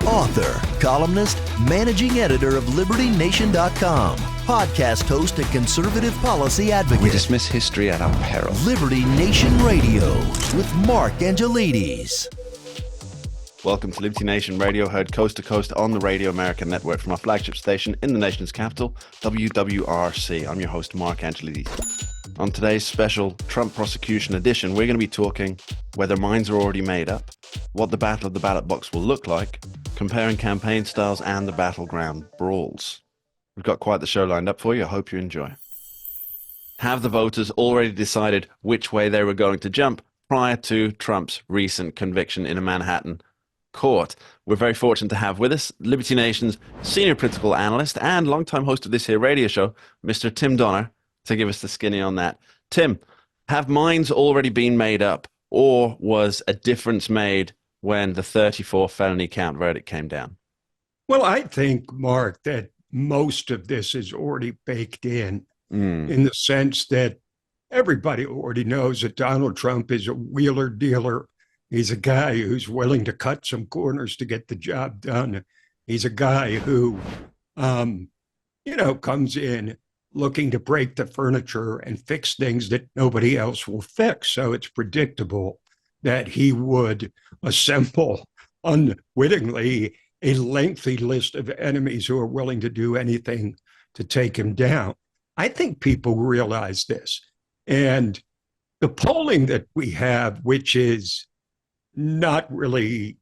author, columnist, managing editor of LibertyNation.com, podcast host and conservative policy advocate. We dismiss history at our peril. Liberty Nation Radio with Mark Angelides. Welcome to Liberty Nation Radio, heard coast to coast on the Radio America network from our flagship station in the nation's capital, WWRC. I'm your host, Mark Angelides. On today's special Trump prosecution edition, we're going to be talking whether minds are already made up, what the battle of the ballot box will look like, comparing campaign styles and the battleground brawls. We've got quite the show lined up for you. I hope you enjoy. Have the voters already decided which way they were going to jump prior to Trump's recent conviction in a Manhattan court? We're very fortunate to have with us Liberty Nation's senior political analyst and longtime host of this here radio show, Mr. Tim Donner, to give us the skinny on that. Tim, have minds already been made up, or was a difference made when the 34 felony count verdict came down? Well, I think, Mark, that most of this is already baked in the sense that everybody already knows that Donald Trump is a wheeler dealer. He's a guy who's willing to cut some corners to get the job done. He's a guy who, comes in looking to break the furniture and fix things that nobody else will fix. So it's predictable that he would assemble unwittingly a lengthy list of enemies who are willing to do anything to take him down. I think people realize this. And the polling that we have, which is not really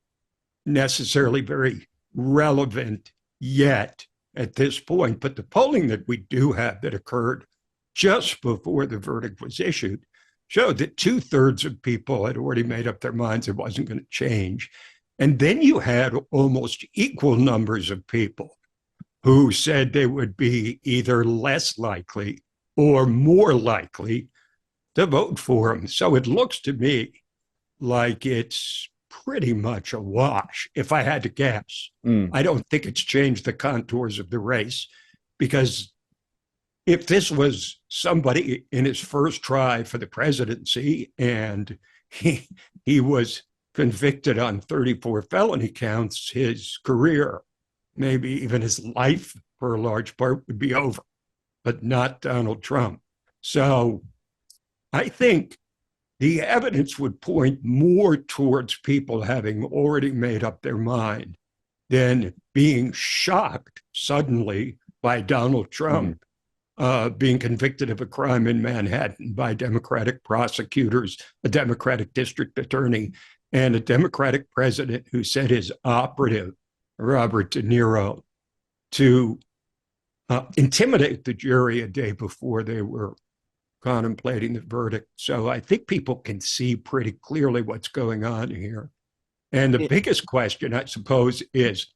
necessarily very relevant yet at this point, but the polling that we do have that occurred just before the verdict was issued showed that 2/3 of people had already made up their minds it wasn't going to change. And then you had almost equal numbers of people who said they would be either less likely or more likely to vote for him. So it looks to me like it's pretty much a wash, if I had to guess. I don't think it's changed the contours of the race, because if this was somebody in his first try for the presidency and he was convicted on 34 felony counts, his career, maybe even his life for a large part, would be over, but not Donald Trump. So I think the evidence would point more towards people having already made up their mind than being shocked suddenly by Donald Trump being convicted of a crime in Manhattan by Democratic prosecutors, a Democratic district attorney, and a Democratic president who sent his operative, Robert De Niro, to intimidate the jury a day before they were contemplating the verdict. So I think people can see pretty clearly what's going on here. And the biggest question, I suppose, is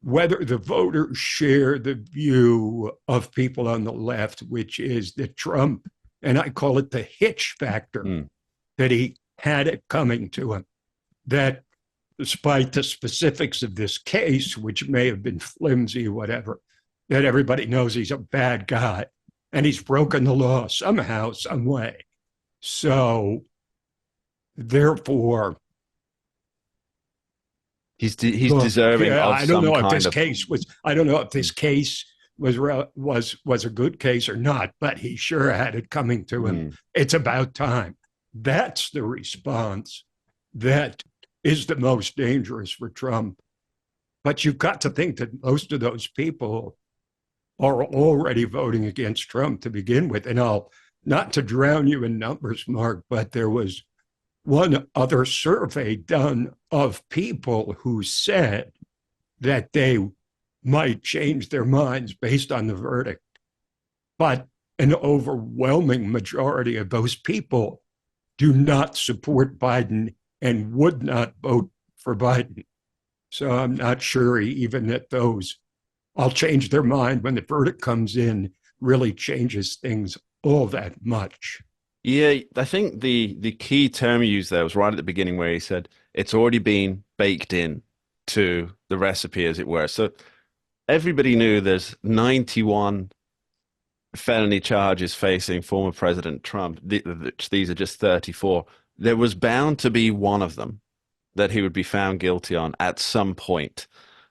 whether the voters share the view of people on the left, which is that Trump, and I call it the hitch factor, that he had it coming to him, that despite the specifics of this case, which may have been flimsy, whatever, that everybody knows he's a bad guy. And he's broken the law somehow, some way. So, therefore, he's deserving of I don't some know if kind this of... case was. I don't know if this case was a good case or not. But he sure had it coming to him. It's about time. That's the response that is the most dangerous for Trump. But you've got to think that most of those people are already voting against Trump to begin with. And not to drown you in numbers, Mark, but there was one other survey done of people who said that they might change their minds based on the verdict. But an overwhelming majority of those people do not support Biden and would not vote for Biden. So I'm not sure even that those I'll change their mind when the verdict comes in really changes things all that much. Yeah, I think the key term he used there was right at the beginning where he said it's already been baked in to the recipe, as it were. So everybody knew there's 91 felony charges facing former President Trump. These are just 34. There was bound to be one of them that he would be found guilty on at some point.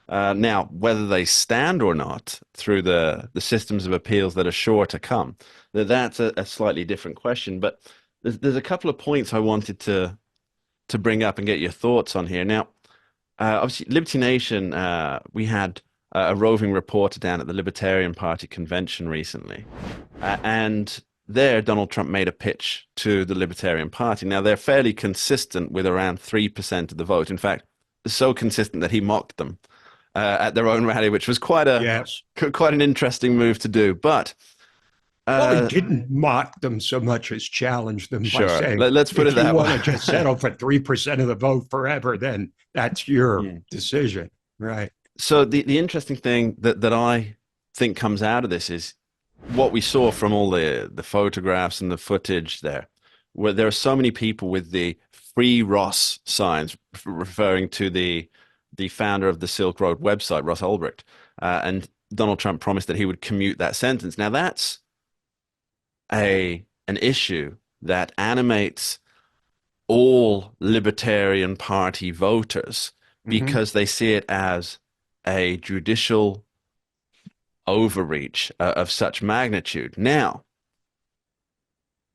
Now, whether they stand or not through the systems of appeals that are sure to come, that's a slightly different question. But there's a couple of points I wanted to bring up and get your thoughts on here. Now, obviously, Liberty Nation, we had a roving reporter down at the Libertarian Party convention recently, and there Donald Trump made a pitch to the Libertarian Party. Now, they're fairly consistent with around 3% of the vote. In fact, so consistent that he mocked them at their own rally, which was quite an interesting move to do. But well, he didn't mock them so much as challenge them by saying, let's put it that way. If you want to just settle for 3% of the vote forever, then that's your decision, right? So the interesting thing that I think comes out of this is what we saw from all the photographs and the footage there, where there are so many people with the Free Ross signs referring to the founder of the Silk Road website, Ross Ulbricht, and Donald Trump promised that he would commute that sentence. Now that's an issue that animates all Libertarian Party voters because they see it as a judicial overreach of such magnitude. Now,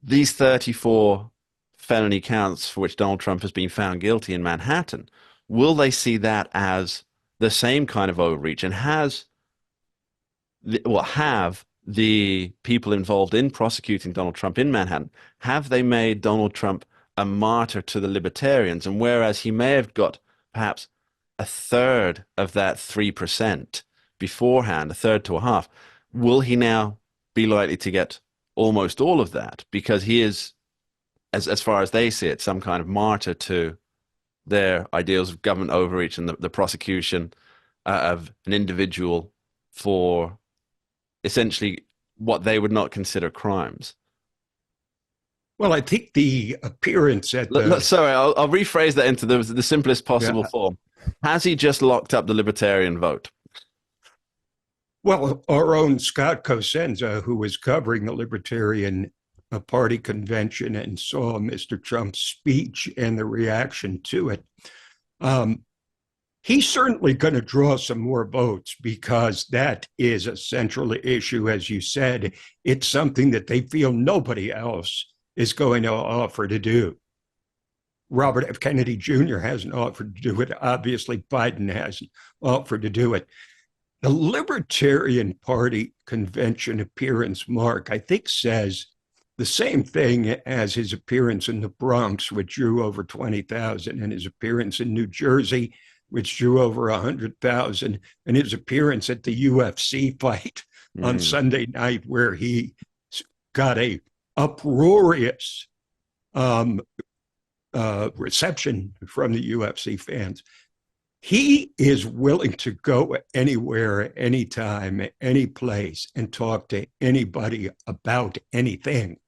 these 34 felony counts for which Donald Trump has been found guilty in Manhattan, will they see that as the same kind of overreach? And have the people involved in prosecuting Donald Trump in Manhattan, have they made Donald Trump a martyr to the libertarians? And whereas he may have got perhaps a third of that 3% beforehand, a third to a half, will he now be likely to get almost all of that? Because he is, as far as they see it, some kind of martyr to their ideals of government overreach and the prosecution of an individual for essentially what they would not consider crimes. Well, I think the appearance at the... Sorry, I'll rephrase that into the simplest possible form. Has he just locked up the libertarian vote? Well, our own Scott Cosenza, who was covering the Libertarian Party convention and saw Mr. Trump's speech and the reaction to it, he's certainly going to draw some more votes because that is a central issue. As you said, it's something that they feel nobody else is going to offer to do. Robert F. Kennedy Jr. hasn't offered to do it. Obviously, Biden hasn't offered to do it. The Libertarian Party convention appearance mark, I think, says the same thing as his appearance in the Bronx, which drew over 20,000, and his appearance in New Jersey, which drew over 100,000, and his appearance at the UFC fight on Sunday night, where he got a uproarious reception from the UFC fans. He is willing to go anywhere, anytime, any place, and talk to anybody about anything.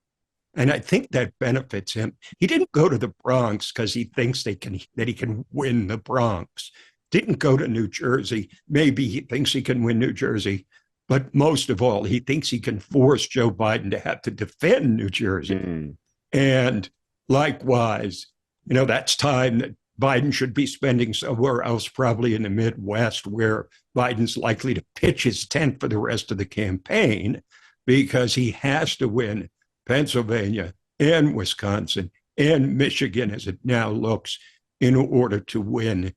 And I think that benefits him. He didn't go to the Bronx because he thinks that he can win the Bronx. Didn't go to New Jersey. Maybe he thinks he can win New Jersey. But most of all, he thinks he can force Joe Biden to have to defend New Jersey. And likewise, that's time that Biden should be spending somewhere else, probably in the Midwest, where Biden's likely to pitch his tent for the rest of the campaign, because he has to win Pennsylvania and Wisconsin and Michigan, as it now looks, in order to win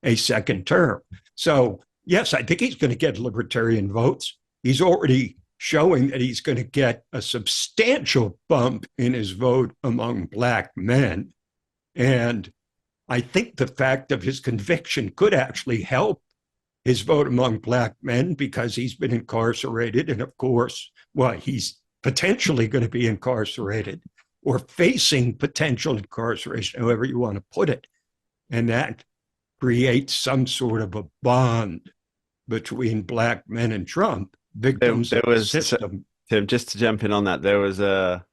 a second term. So, yes, I think he's going to get libertarian votes. He's already showing that he's going to get a substantial bump in his vote among Black men. And I think the fact of his conviction could actually help his vote among Black men, because he's been incarcerated. And of course, he's potentially going to be incarcerated or facing potential incarceration, however you want to put it. And that creates some sort of a bond between Black men and Trump, victims of the system. Tim, just to jump in on that, there was a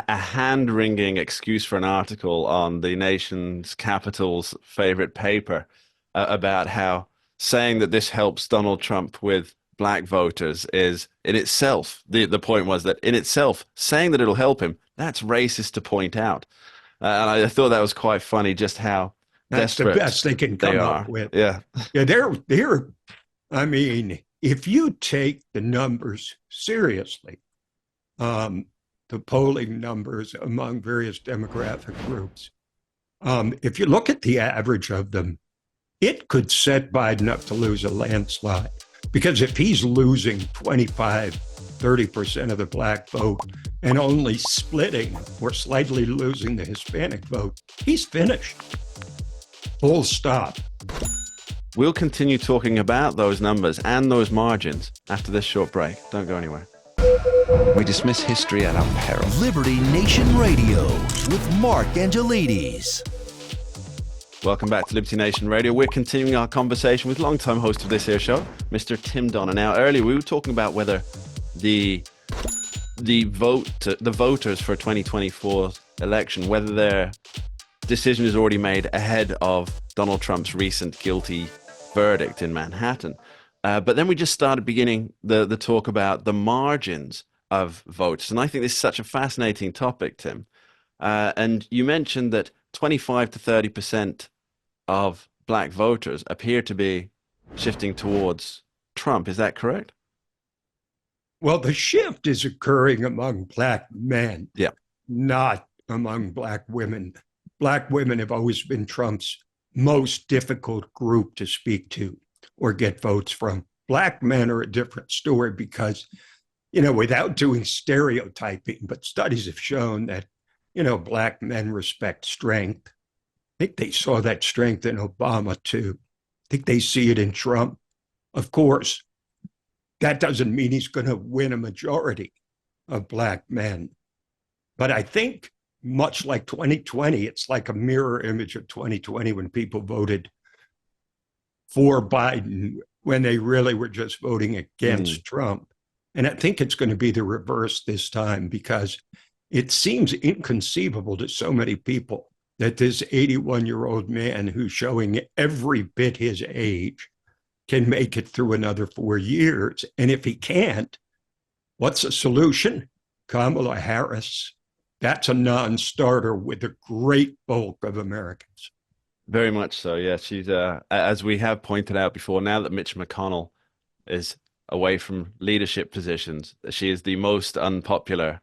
hand-wringing excuse for an article on the nation's capital's favorite paper about how saying that this helps Donald Trump with Black voters is in itself, the point was that in itself, saying that it'll help him, that's racist to point out. And I thought that was quite funny, just how That's the Desperate. best they can They come are. up with. Yeah. Yeah, I mean, if you take the numbers seriously, the polling numbers among various demographic groups, if you look at the average of them, it could set Biden up to lose a landslide. Because if he's losing 25, 30% of the black vote and only splitting or slightly losing the Hispanic vote, he's finished. Full stop. We'll continue talking about those numbers and those margins after this short break. Don't go anywhere. We dismiss history at our peril. Liberty Nation Radio with Mark Angelides. Welcome back to Liberty Nation Radio. We're continuing our conversation with longtime host of this here show, Mr. Tim Donner. Now, earlier we were talking about whether the voters for 2024 election, whether their decision is already made ahead of Donald Trump's recent guilty verdict in Manhattan. But then we just started beginning the talk about the margins of votes. And I think this is such a fascinating topic, Tim. And you mentioned that 25 to 30% of black voters appear to be shifting towards Trump. Is that correct? Well, the shift is occurring among black men, not among black women. Black women have always been Trump's most difficult group to speak to or get votes from. Black men are a different story because, without doing stereotyping, but studies have shown that, black men respect strength. I think they saw that strength in Obama, too. I think they see it in Trump. Of course, that doesn't mean he's going to win a majority of black men. But I think, much like 2020, it's like a mirror image of 2020 when people voted for Biden when they really were just voting against Trump. And I think it's going to be the reverse this time because it seems inconceivable to so many people that this 81-year-old man who's showing every bit his age can make it through another 4 years. And if he can't, what's the solution? Kamala Harris. That's a non-starter with the great bulk of Americans. Very much so, yeah. She's, as we have pointed out before, now that Mitch McConnell is away from leadership positions, she is the most unpopular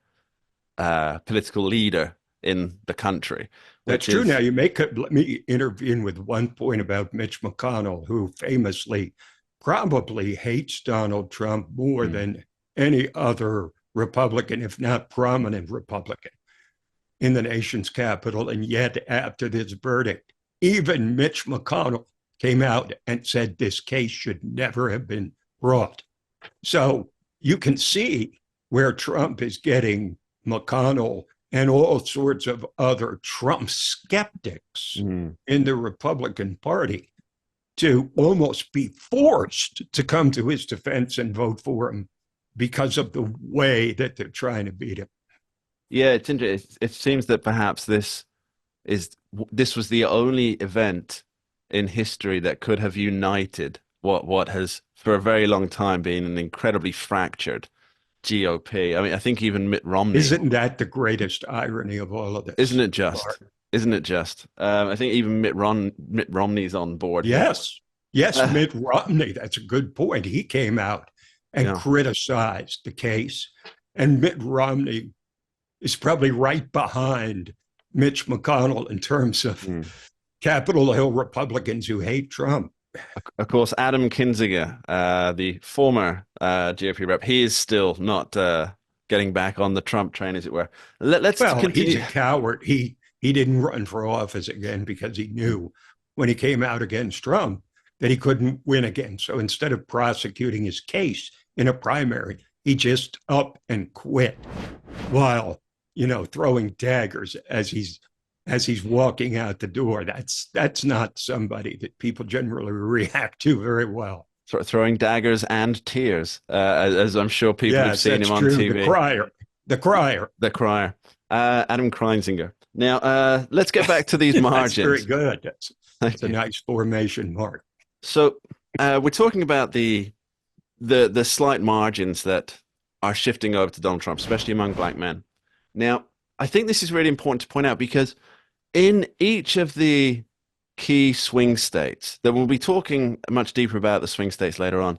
political leader in the country. That's true. Now, let me intervene with one point about Mitch McConnell, who famously probably hates Donald Trump more than any other Republican, if not prominent Republican, in the nation's capital. And yet, after this verdict, even Mitch McConnell came out and said this case should never have been brought. So you can see where Trump is getting McConnell and all sorts of other Trump skeptics in the Republican Party to almost be forced to come to his defense and vote for him because of the way that they're trying to beat him. Yeah, it's interesting. It seems that perhaps this was the only event in history that could have united what has for a very long time been an incredibly fractured GOP. I mean, I think even Mitt Romney. Isn't that the greatest irony of all of this? Isn't it just? Isn't it just? I think even Mitt Romney's on board. Yes, Mitt Romney. That's a good point. He came out and criticized the case, and Mitt Romney is probably right behind Mitch McConnell in terms of Capitol Hill Republicans who hate Trump. Of course, Adam Kinzinger, the former GOP rep, he is still not getting back on the Trump train, as it were. Let's continue. He's a coward. He didn't run for office again because he knew when he came out against Trump that he couldn't win again. So instead of prosecuting his case in a primary, he just up and quit while, throwing daggers as he's walking out the door. That's not somebody that people generally react to very well. Throwing daggers and tears, as I'm sure people have seen him on TV. The crier. Adam Kreinzinger. Now, let's get back to these margins. That's very good. That's a nice formation, Mark. So we're talking about the slight margins that are shifting over to Donald Trump, especially among black men. Now, I think this is really important to point out because in each of the key swing states that we'll be talking much deeper about the swing states later on.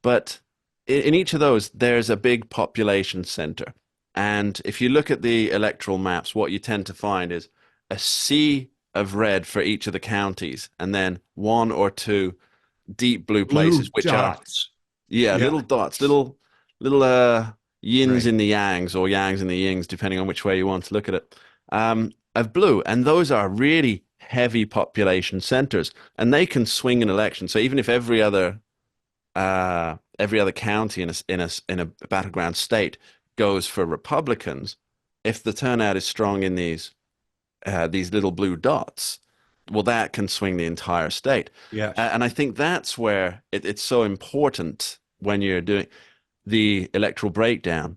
But in each of those, there's a big population center. And if you look at the electoral maps, what you tend to find is a sea of red for each of the counties, and then one or two deep blue places, Blue which dots. yeah, Yeah. little dots, little yins Right. in the yangs or yangs in the yings, depending on which way you want to look at it, of blue. And those are really heavy population centers, and they can swing an election. So even if every other county in a battleground state goes for Republicans, if the turnout is strong in these little blue dots, well, that can swing the entire state. Yes. And I think that's where it's so important when you're doing the electoral breakdown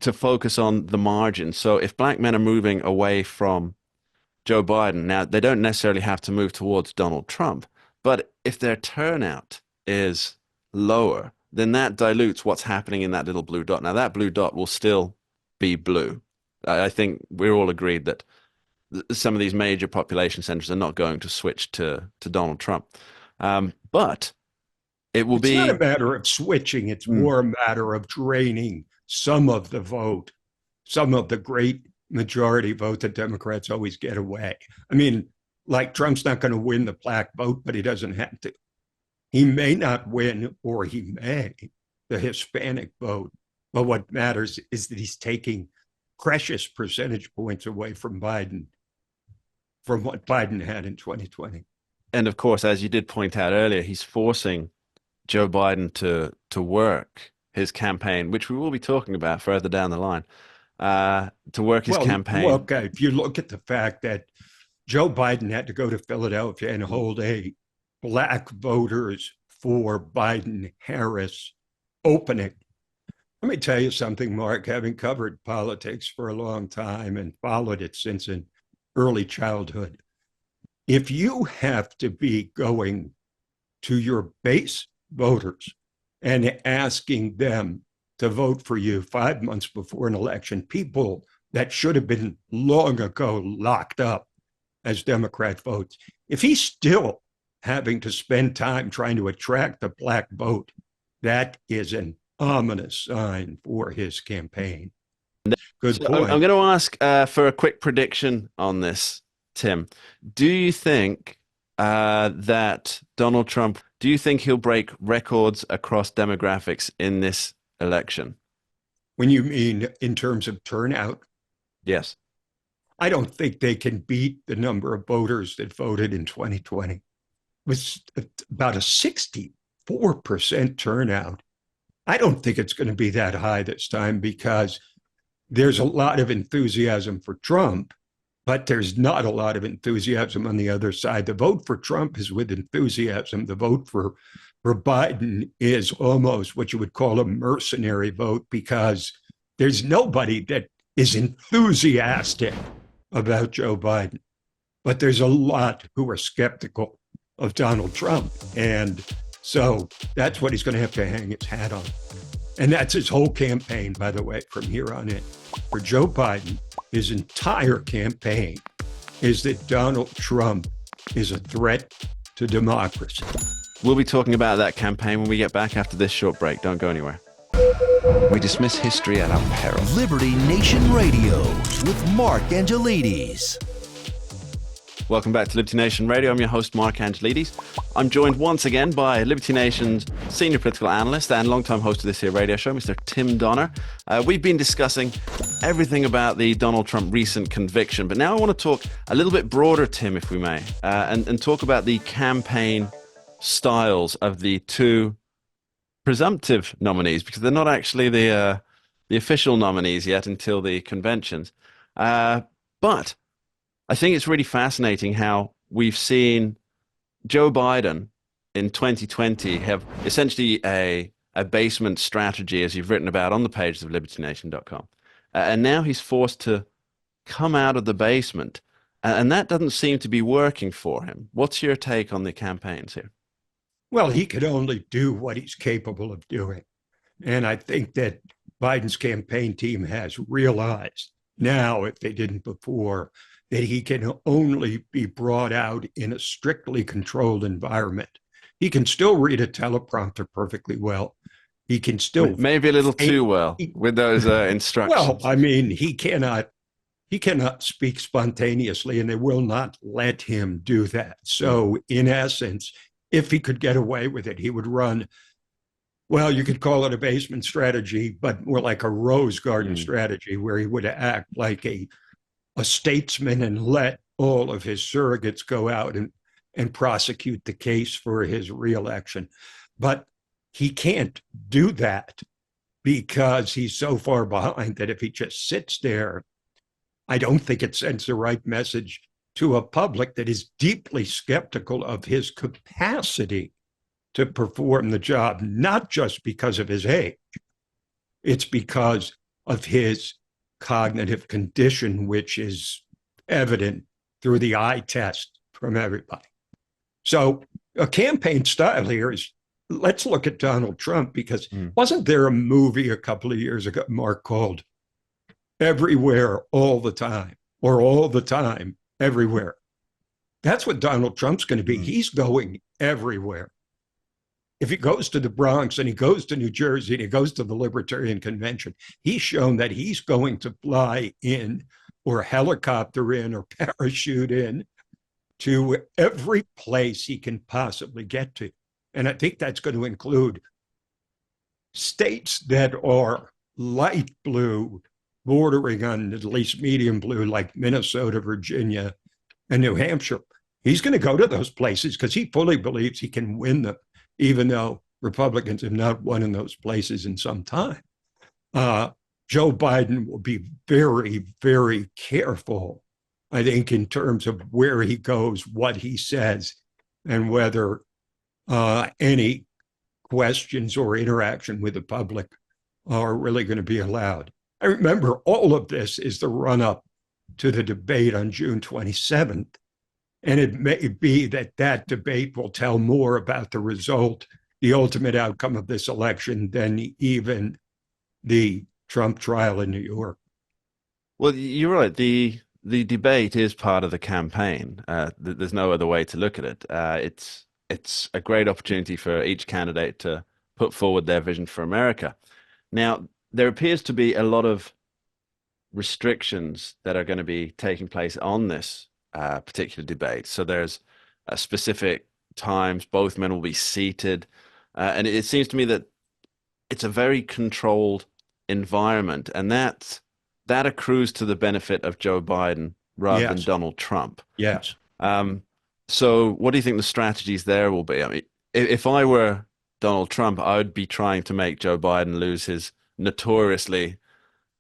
to focus on the margin. So if black men are moving away from Joe Biden, now they don't necessarily have to move towards Donald Trump, but if their turnout is lower, then that dilutes what's happening in that little blue dot. Now that blue dot will still be blue. I think we're all agreed that some of these major population centers are not going to switch to Donald Trump. But it will It's not a be. matter of switching. It's Mm, more a matter of draining some of the vote, some of the great majority vote that Democrats always get away. I mean, like Trump's not going to win the black vote, but he doesn't have to. He may not win, or he may, the Hispanic vote. But what matters is that he's taking precious percentage points away from Biden, from what Biden had in 2020. and of course, as you did point out earlier, he's forcing Joe Biden to work his campaign, which we will be talking about further down the line, to work his Well, campaign. look, if you look at the fact that Joe Biden had to go to Philadelphia and hold a black voters for Biden Harris opening. Let me tell you something, Mark, having covered politics for a long time and followed it since an early childhood. If you have to be going to your base voters and asking them to vote for you 5 months before an election, people that should have been long ago locked up as Democrat votes, if he's still having to spend time trying to attract the black vote, that is an ominous sign for his campaign. Good So I'm point. going to ask for a quick prediction on this, Tim. Do you think that Donald Trump, do you think he'll break records across demographics in this election? When you mean in terms of turnout, Yes. I don't think they can beat the number of voters that voted in 2020. It was about a 64% turnout. I don't think it's going to be that high this time because there's a lot of enthusiasm for Trump, but there's not a lot of enthusiasm on the other side. The vote for Trump is with enthusiasm. The vote for Biden is almost what you would call a mercenary vote because there's nobody that is enthusiastic about Joe Biden. But there's a lot who are skeptical of Donald Trump. And so that's what he's going to have to hang his hat on. And that's his whole campaign, by the way, from here on in. For Joe Biden, his entire campaign is that Donald Trump is a threat to democracy. We'll be talking about that campaign when we get back after this short break. Don't go anywhere. We dismiss history at our peril. Liberty Nation Radio with Mark Angelides. Welcome back to Liberty Nation Radio. I'm your host, Mark Angelides. I'm joined once again by Liberty Nation's senior political analyst and longtime host of this here radio show, Mr. Tim Donner. We've been discussing everything about the Donald Trump recent conviction, but now I want to talk a little bit broader, Tim, if we may, and talk about the campaign styles of the two presumptive nominees, because they're not actually the official nominees yet until the conventions. But I think it's really fascinating how we've seen Joe Biden in 2020 have essentially a basement strategy, as you've written about on the pages of libertynation.com. And now he's forced to come out of the basement. And that doesn't seem to be working for him. What's your take on the campaigns here? Well, he could only do what he's capable of doing. And I think that Biden's campaign team has realized now, if they didn't before, that he can only be brought out in a strictly controlled environment. He can still read a teleprompter perfectly well. He can still Maybe a little too well with those well, instructions. I mean, he cannot speak spontaneously, and they will not let him do that. So, in essence, if he could get away with it, he would run, well, you could call it a basement strategy, but more like a rose garden strategy, where he would act like a statesman and let all of his surrogates go out and prosecute the case for his reelection. But he can't do that because he's so far behind that if he just sits there, I don't think it sends the right message to a public that is deeply skeptical of his capacity to perform the job, not just because of his age. It's because of his cognitive condition, which is evident through the eye test from everybody. So a campaign style here is, let's look at Donald Trump, because wasn't there a movie a couple of years ago, Mark, called Everywhere All the Time, or All the Time Everywhere? That's what Donald Trump's going to be. He's going everywhere. If he goes to the Bronx and he goes to New Jersey and he goes to the Libertarian Convention, he's shown that he's going to fly in or helicopter in or parachute in to every place he can possibly get to. And I think that's going to include states that are light blue, bordering on at least medium blue, like Minnesota, Virginia, and New Hampshire. He's going to go to those places because he fully believes he can win them, even though Republicans have not won in those places in some time. Joe Biden will be very, very careful, I think, in terms of where he goes, what he says, and whether any questions or interaction with the public are really going to be allowed. I remember all of this is the run-up to the debate on June 27th. And it may be that that debate will tell more about the result, the ultimate outcome of this election, than even the Trump trial in New York. Well, you're right. The debate is part of the campaign. There's no other way to look at it. It's a great opportunity for each candidate to put forward their vision for America. Now, there appears to be a lot of restrictions that are going to be taking place on this particular debate. So there's specific times both men will be seated. And it seems to me that it's a very controlled environment. And that accrues to the benefit of Joe Biden rather than Donald Trump. Yes. So what do you think the strategies there will be? I mean, if I were Donald Trump, I would be trying to make Joe Biden lose his notoriously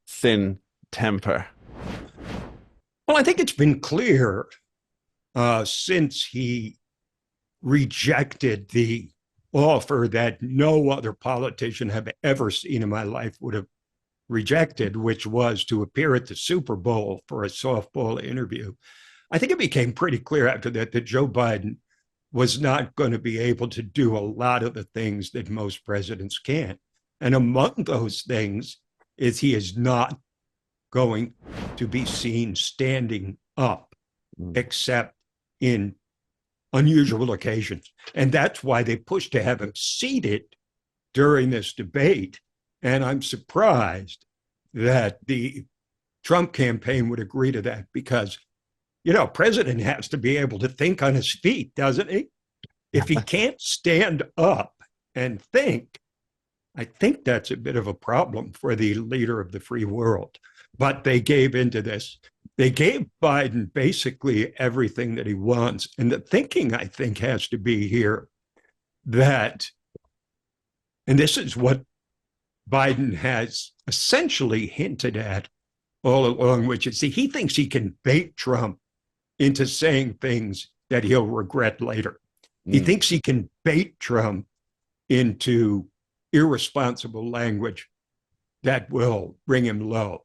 thin temper. Well, I think it's been clear since he rejected the offer that no other politician I've ever seen in my life would have rejected, which was to appear at the Super Bowl for a softball interview. I think it became pretty clear after that Joe Biden was not going to be able to do a lot of the things that most presidents can. And among those things is he is not going to be seen standing up except in unusual occasions. And that's why they pushed to have him seated during this debate. And I'm surprised that the Trump campaign would agree to that because, you know, president has to be able to think on his feet, doesn't he? If he can't stand up and think, I think that's a bit of a problem for the leader of the free world. But they gave into this. They gave Biden basically everything that he wants. And the thinking, I think, has to be here that, and this is what Biden has essentially hinted at all along, which is he thinks he can bait Trump into saying things that he'll regret later. He thinks he can bait Trump into irresponsible language that will bring him low.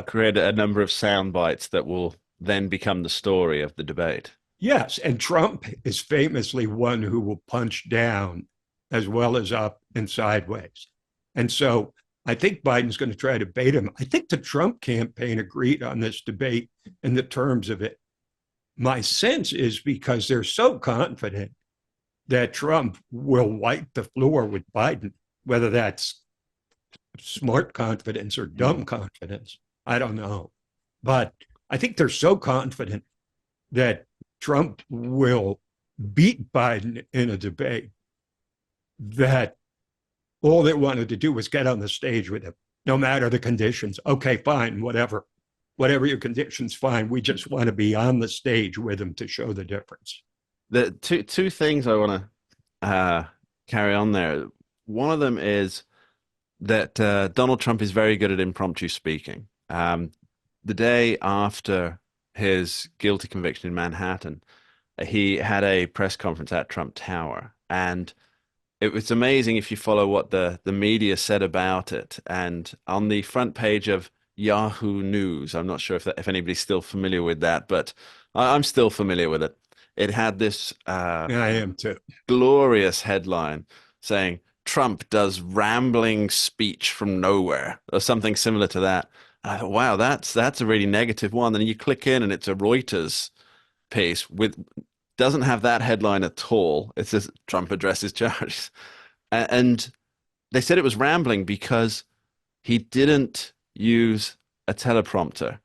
Create a number of sound bites that will then become the story of the debate. Yes, and Trump is famously one who will punch down as well as up and sideways. And so I think Biden's going to try to bait him. I think the Trump campaign agreed on this debate and the terms of it. My sense is because they're so confident that Trump will wipe the floor with Biden, whether that's smart confidence or dumb confidence. I don't know. But I think they're so confident that Trump will beat Biden in a debate that all they wanted to do was get on the stage with him, no matter the conditions. Okay, fine, whatever. Whatever your conditions, fine. We just want to be on the stage with him to show the difference. The two things I want to carry on there. One of them is that Donald Trump is very good at impromptu speaking. The day after his guilty conviction in Manhattan, he had a press conference at Trump Tower, and it was amazing if you follow what the media said about it. And on the front page of Yahoo News, I'm not sure if anybody's still familiar with that, but I'm still familiar with it. It had this I am too. glorious headline saying Trump does rambling speech from nowhere, or something similar to that. And I thought, wow, that's a really negative one. And you click in and it's a Reuters piece with doesn't have that headline at all. It says Trump addresses charges. And they said it was rambling because he didn't use a teleprompter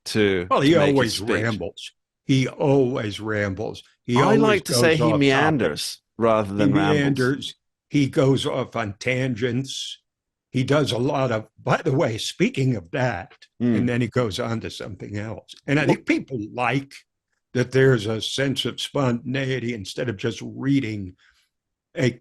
to Well, he make his always speech. rambles. He always rambles. He I always like to say goes he off meanders rather topic. than He rambles. meanders. He goes off on tangents. He does a lot of, by the way, speaking of that, and then he goes on to something else. And I think people like that there's a sense of spontaneity instead of just reading a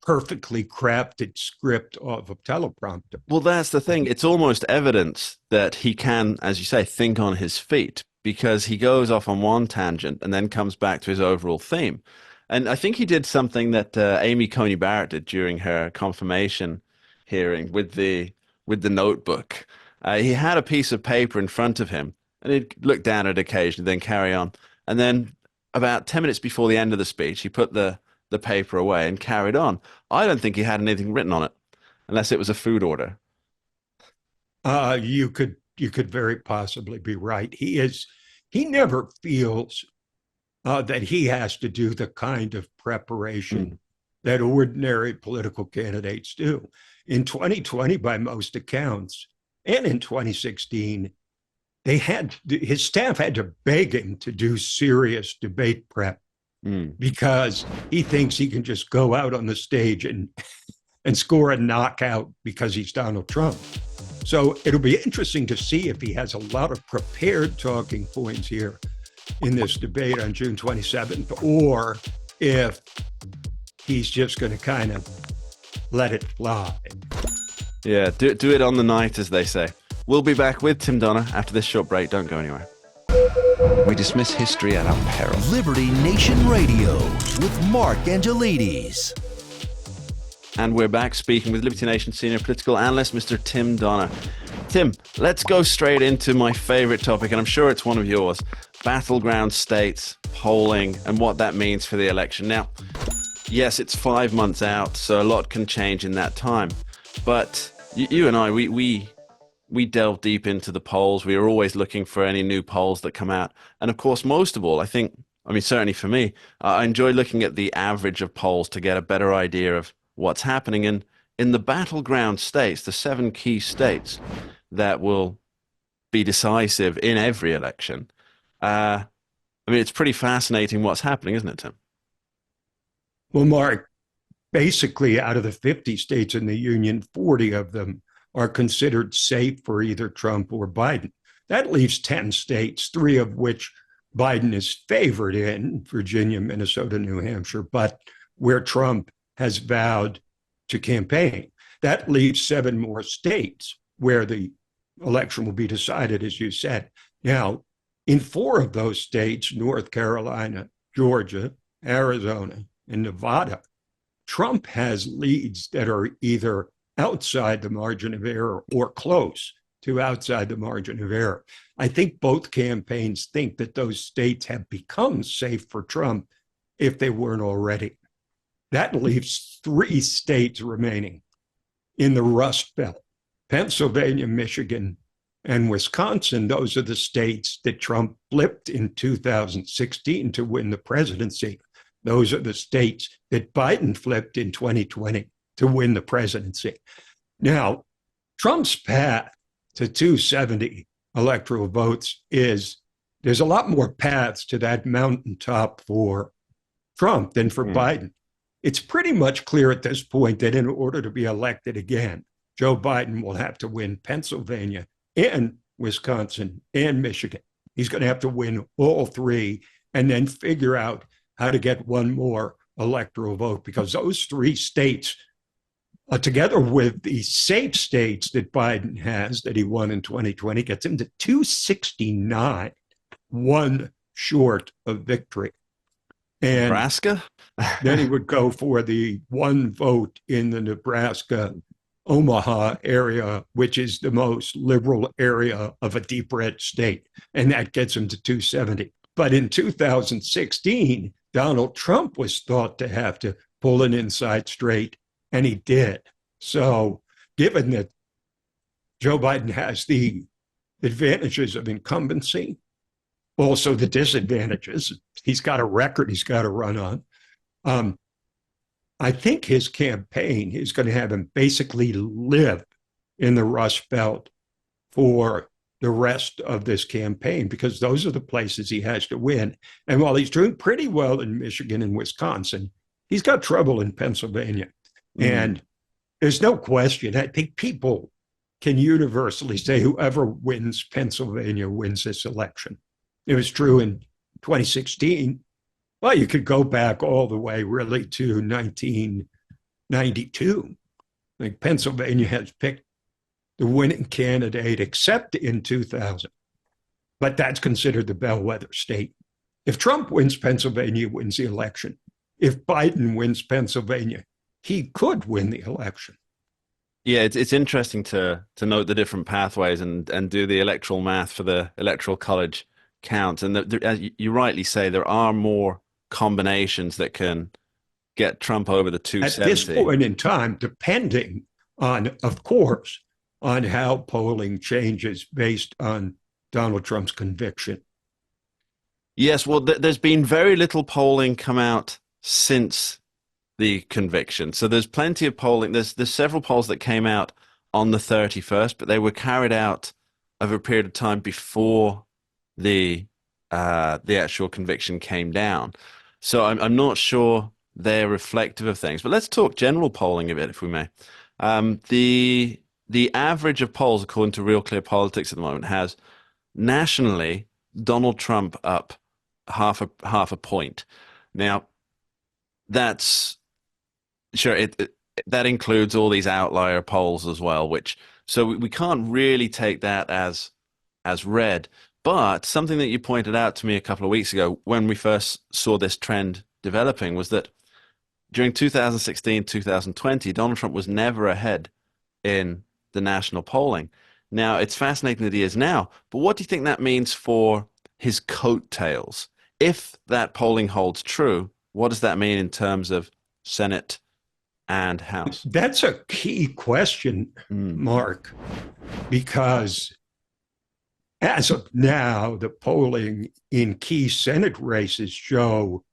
perfectly crafted script of a teleprompter. Well, that's the thing. It's almost evidence that he can, as you say, think on his feet, because he goes off on one tangent and then comes back to his overall theme. And I think he did something that Amy Coney Barrett did during her confirmation hearing with the notebook. He had a piece of paper in front of him, and he'd look down at it occasionally, then carry on. And then about 10 minutes before the end of the speech, he put the paper away and carried on. I don't think he had anything written on it, unless it was a food order. You could very possibly be right. He never feels that he has to do the kind of preparation that ordinary political candidates do. In 2020, by most accounts, and in 2016, his staff had to beg him to do serious debate prep because he thinks he can just go out on the stage and score a knockout because he's Donald Trump. So it'll be interesting to see if he has a lot of prepared talking points here in this debate on June 27th, or if he's just going to kind of let it fly. Yeah, do it on the night, as they say. We'll be back with Tim Donner after this short break. Don't go anywhere. We dismiss history at our peril. Liberty Nation Radio with Mark Angelides. And we're back speaking with Liberty Nation senior political analyst, Mr. Tim Donner. Tim, let's go straight into my favorite topic, and I'm sure it's one of yours: battleground states, polling, and what that means for the election. Now, yes, it's 5 months out, so a lot can change in that time. But you and I, we delve deep into the polls. We are always looking for any new polls that come out. And of course, most of all, certainly for me, I enjoy looking at the average of polls to get a better idea of what's happening in the battleground states, the 7 key states that will be decisive in every election. It's pretty fascinating what's happening, isn't it, Tim? Well, Mark, basically out of the 50 states in the union, 40 of them are considered safe for either Trump or Biden. That leaves 10 states, 3 of which Biden is favored in: Virginia, Minnesota, New Hampshire, but where Trump has vowed to campaign. That leaves 7 more states where the election will be decided, as you said. Now, in 4 of those states, North Carolina, Georgia, Arizona, and Nevada, Trump has leads that are either outside the margin of error or close to outside the margin of error. I think both campaigns think that those states have become safe for Trump if they weren't already. That leaves 3 states remaining in the Rust Belt. Pennsylvania, Michigan, and Wisconsin, those are the states that Trump flipped in 2016 to win the presidency. Those are the states that Biden flipped in 2020 to win the presidency. Now, Trump's path to 270 electoral votes there's a lot more paths to that mountaintop for Trump than for Biden. It's pretty much clear at this point that in order to be elected again, Joe Biden will have to win Pennsylvania and Wisconsin and Michigan. He's going to have to win all three and then figure out how to get one more electoral vote, because those three states, together with the safe states that Biden has that he won in 2020, gets him to 269, one short of victory. And Nebraska? then he would go for the one vote in the Nebraska Omaha area, which is the most liberal area of a deep red state. And that gets him to 270. But in 2016, Donald Trump was thought to have to pull an inside straight, and he did. So given that Joe Biden has the advantages of incumbency, also the disadvantages, he's got a record he's got to run on. I think his campaign is going to have him basically live in the Rust Belt for the rest of this campaign, because those are the places he has to win. And while he's doing pretty well in Michigan and Wisconsin, he's got trouble in Pennsylvania. And there's no question, I think people can universally say whoever wins Pennsylvania wins this election. It was true in 2016. Well, you could go back all the way really to 1992. I think Pennsylvania has picked the winning candidate, except in 2000. But that's considered the bellwether state. If Trump wins Pennsylvania, he wins the election. If Biden wins Pennsylvania, he could win the election. Yeah, it's interesting to note the different pathways and do the electoral math for the electoral college count. And as you rightly say, there are more combinations that can get Trump over the 270. At this point in time, depending on, of course, on how polling changes based on Donald Trump's conviction. Yes, well, there's been very little polling come out since the conviction. So there's plenty of polling. There's several polls that came out on the 31st, but they were carried out over a period of time before the actual conviction came down. So I'm not sure they're reflective of things. But let's talk general polling a bit, if we may. The average of polls, according to Real Clear Politics at the moment, has nationally Donald Trump up half a point. Now, that's sure that includes all these outlier polls as well, so we can't really take that as read. But something that you pointed out to me a couple of weeks ago when we first saw this trend developing was that during 2016, 2020, Donald Trump was never ahead in the national polling. Now, it's fascinating that he is now, but what do you think that means for his coattails? If that polling holds true, what does that mean in terms of Senate and House? That's a key question, Mark, because as of now, the polling in key Senate races show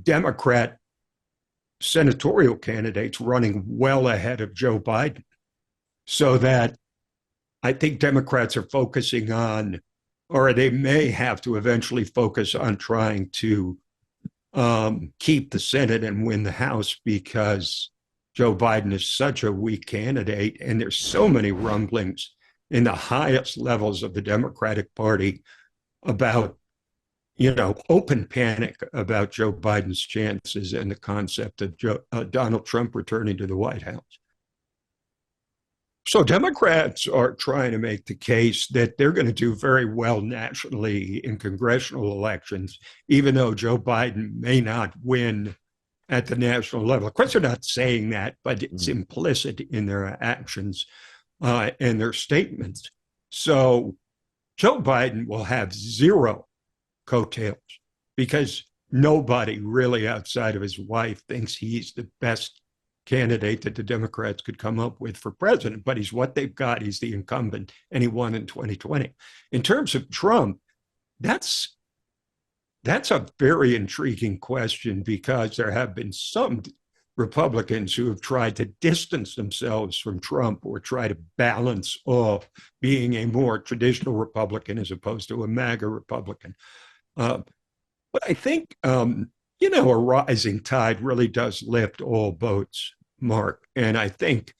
Democrat senatorial candidates running well ahead of Joe Biden. So that I think Democrats are focusing on, or they may have to eventually focus on trying to keep the Senate and win the House, because Joe Biden is such a weak candidate, and there's so many rumblings in the highest levels of the Democratic Party about, open panic about Joe Biden's chances and the concept of Donald Trump returning to the White House. So Democrats are trying to make the case that they're going to do very well nationally in congressional elections, even though Joe Biden may not win at the national level. Of course, they're not saying that, but it's implicit in their actions and their statements. So Joe Biden will have zero coattails because nobody really outside of his wife thinks he's the best candidate that the Democrats could come up with for president, but he's what they've got. He's the incumbent, and he won in 2020. In terms of Trump, that's a very intriguing question, because there have been some Republicans who have tried to distance themselves from Trump or try to balance off being a more traditional Republican as opposed to a MAGA Republican. But I think, a rising tide really does lift all boats, Mark. And I think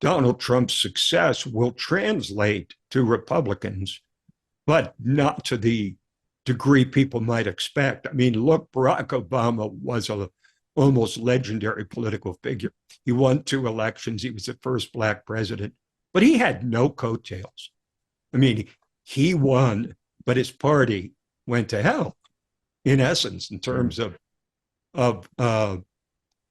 Donald Trump's success will translate to Republicans, but not to the degree people might expect. I mean, look, Barack Obama was a almost legendary political figure. He won 2 elections. He was the first Black president, but he had no coattails. I mean, he won, but his party went to hell, in essence, in terms of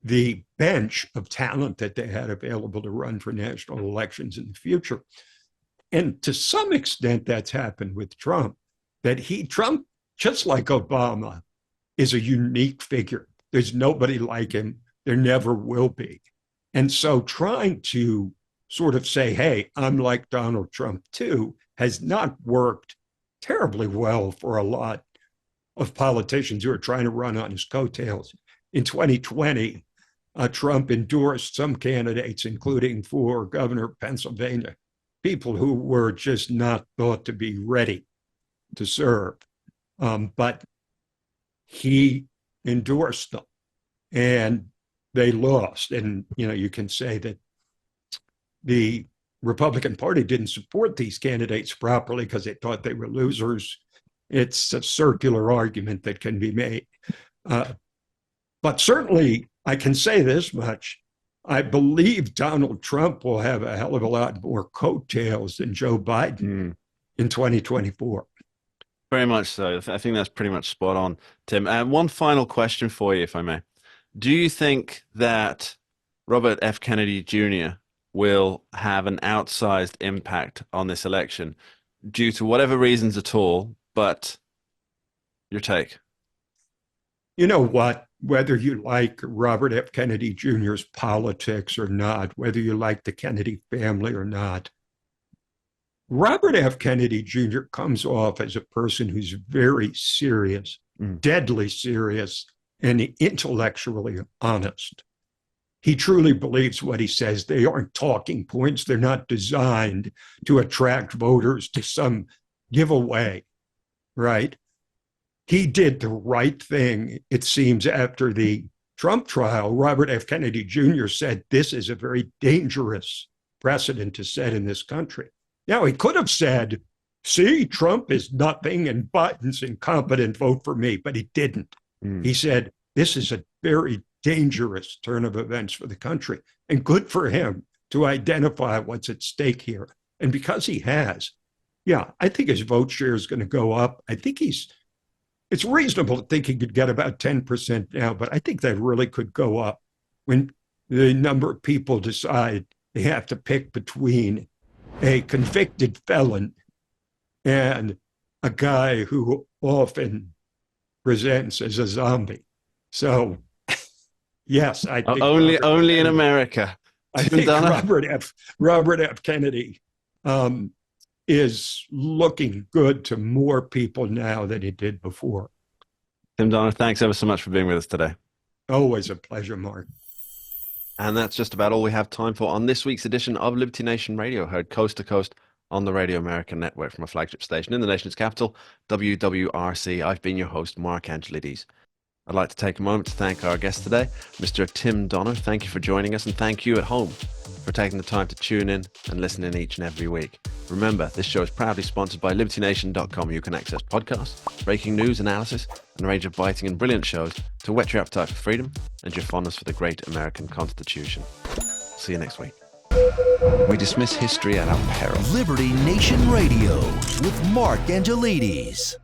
the bench of talent that they had available to run for national elections in the future. And to some extent, that's happened with Trump, that Trump, just like Obama, is a unique figure. There's nobody like him. There never will be. And so trying to sort of say, hey, I'm like Donald Trump too, has not worked terribly well for a lot of politicians who are trying to run on his coattails. In 2020, Trump endorsed some candidates, including for governor of Pennsylvania, people who were just not thought to be ready to serve. But he endorsed them, and they lost. And, you can say that the Republican Party didn't support these candidates properly because they thought they were losers. It's a circular argument that can be made. But certainly, I can say this much. I believe Donald Trump will have a hell of a lot more coattails than Joe Biden in 2024. Very much so. I think that's pretty much spot on, Tim. And one final question for you, if I may. Do you think that Robert F. Kennedy Jr. will have an outsized impact on this election due to whatever reasons at all? But your take? You know what? Whether you like Robert F. Kennedy Jr.'s politics or not, whether you like the Kennedy family or not, Robert F. Kennedy Jr. comes off as a person who's very serious, deadly serious, and intellectually honest. He truly believes what he says. They aren't talking points. They're not designed to attract voters to some giveaway, right? He did the right thing, it seems, after the Trump trial. Robert F. Kennedy Jr. said, this is a very dangerous precedent to set in this country. Now, he could have said, see, Trump is nothing and Biden's incompetent, vote for me, but he didn't. He said, this is a very dangerous turn of events for the country, and good for him to identify what's at stake here. And because he has, I think his vote share is going to go up. I think it's reasonable to think he could get about 10% now, but I think that really could go up when the number of people decide they have to pick between a convicted felon and a guy who often presents as a zombie. So, yes, I think only in America. I think Robert F. Kennedy is looking good to more people now than he did before. Tim Donner, thanks ever so much for being with us today. Always a pleasure, Mark. And that's just about all we have time for on this week's edition of Liberty Nation Radio, heard coast to coast on the Radio American network from a flagship station in the nation's capital, WWRC. I've been your host, Mark Angelides. I'd like to take a moment to thank our guest today, Mr. Tim Donner. Thank you for joining us, and thank you at home for taking the time to tune in and listen in each and every week. Remember, this show is proudly sponsored by LibertyNation.com. You can access podcasts, breaking news, analysis, and a range of biting and brilliant shows to whet your appetite for freedom and your fondness for the great American Constitution. See you next week. We dismiss history at our peril. Liberty Nation Radio with Mark Angelides.